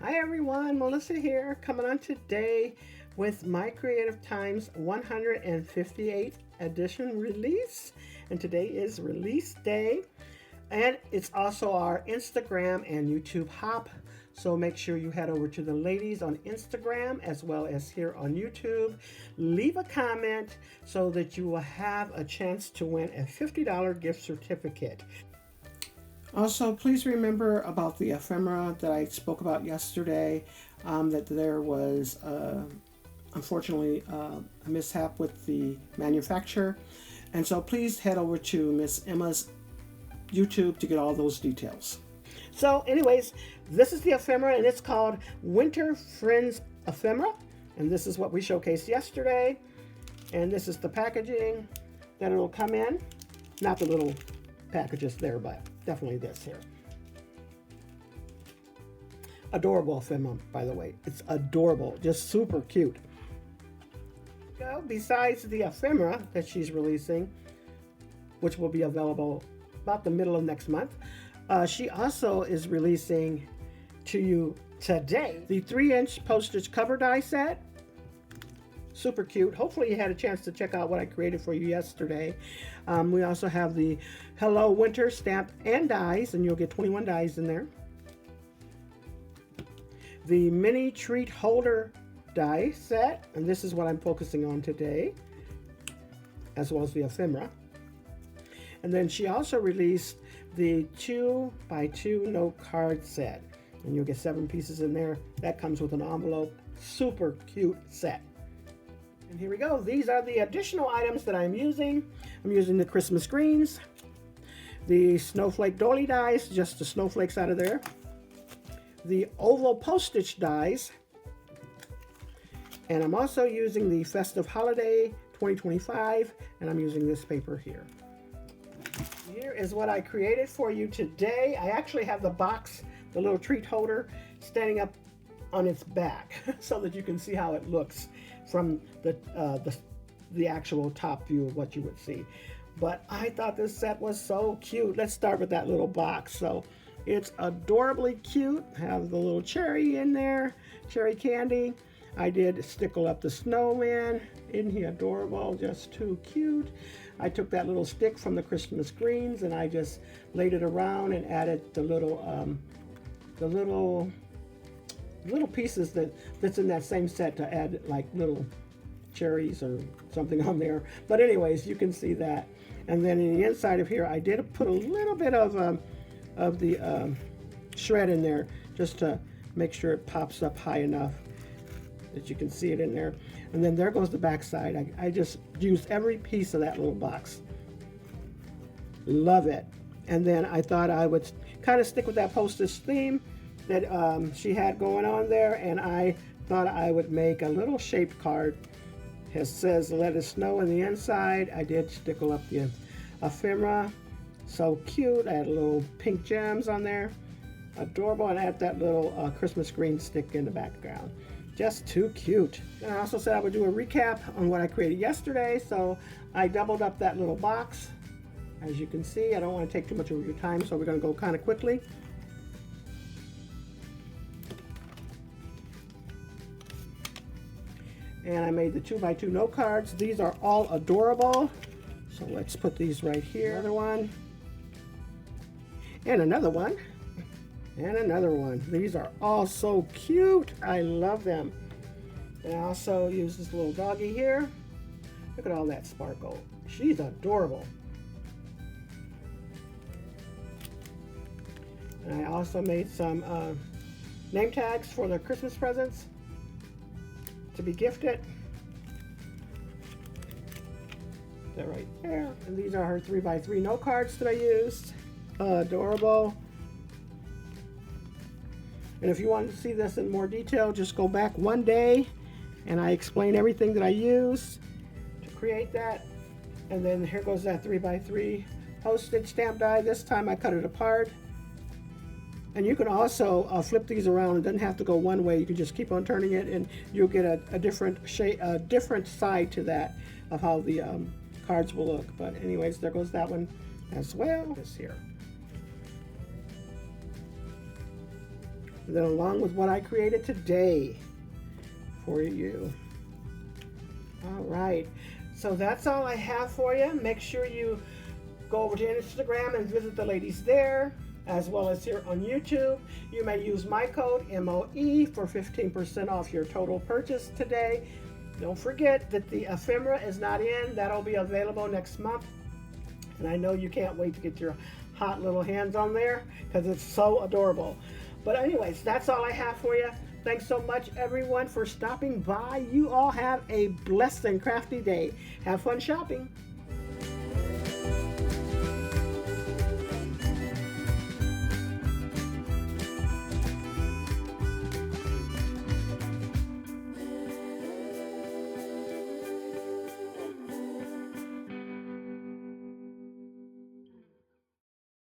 Hi everyone, Melissa here, coming on today with My Creative Times 158th edition release. And today is release day. And it's also our Instagram and YouTube hop. So make sure you head over to the ladies on Instagram as well as here on YouTube. Leave a comment so that you will have a chance to win a $50 gift certificate. Also, please remember about the ephemera that I spoke about yesterday, that there was, unfortunately, a mishap with the manufacturer. And so please head over to Miss Emma's YouTube to get all those details. So anyways, this is the ephemera, and it's called Winter Friends Ephemera. And this is what we showcased yesterday. And this is the packaging that it'll come in. Not the little packages there, but definitely this here. Adorable ephemera, by the way. It's adorable, just super cute. So besides the ephemera that she's releasing, which will be available about the middle of next month, she also is releasing to you today the 3-inch postage cover die set. Super cute. Hopefully you had a chance to check out what I created for you yesterday. We also have the Hello Winter stamp and dies, and you'll get 21 dies in there. The mini treat holder die set, and this is what I'm focusing on today, as well as the ephemera. And then she also released the 2x2 note card set, and you'll get 7 pieces in there. That comes with an envelope. Super cute set. And here we go. These are the additional items that I'm using. I'm using the Christmas greens, the snowflake dolly dies, just the snowflakes out of there, the oval postage dies, and I'm also using the festive holiday 2025, and I'm using this paper here. Here is what I created for you today. I actually have the box, the little treat holder, standing up on its back so that you can see how it looks from the actual top view of what you would see. But I thought this set was so cute. Let's start with that little box. So it's adorably cute. Have the little cherry in there, cherry candy. I did stickle up the snowman. Isn't he adorable? Just too cute. I took that little stick from the Christmas greens and I just laid it around and added the little pieces that's in that same set to add like little cherries or something on there. But anyways, you can see that. And then in the inside of here, I did put a little bit of the shred in there just to make sure it pops up high enough that you can see it in there. And then there goes the back side. I just used every piece of that little box. Love it. And then I thought I would kind of stick with that postage theme that she had going on there, and I thought I would make a little shaped card. It says "Let It Snow" on the inside. I did stickle up the ephemera. So cute. I had little pink gems on there. Adorable. And I had that little Christmas green stick in the background. Just too cute. And I also said I would do a recap on what I created yesterday, so I doubled up that little box. As you can see, I don't want to take too much of your time, so we're going to go kind of quickly. And I made the 2x2 note cards. These are all adorable. So let's put these right here. Another one. And another one. And another one. These are all so cute. I love them. And I also use this little doggy here. Look at all that sparkle. She's adorable. And I also made some name tags for the Christmas presents to be gifted. That right there. And these are her 3x3 note cards that I used. Adorable. And if you want to see this in more detail, just go back one day and I explain everything that I used to create that. And then here goes that 3x3 postage stamp die. This time I cut it apart. And you can also flip these around. It doesn't have to go one way. You can just keep on turning it and you'll get a different shape, a different side to that of how the cards will look. But anyways, there goes that one as well. This here. and then along with what I created today for you. All right, so that's all I have for you. Make sure you go over to Instagram and visit the ladies there, as well as here on YouTube. You may use my code MOE for 15% off your total purchase today. Don't forget that the ephemera is not in. That'll be available next month. And I know you can't wait to get your hot little hands on there because it's so adorable. But anyways, that's all I have for you. Thanks so much, everyone, for stopping by. You all have a blessed and crafty day. Have fun shopping.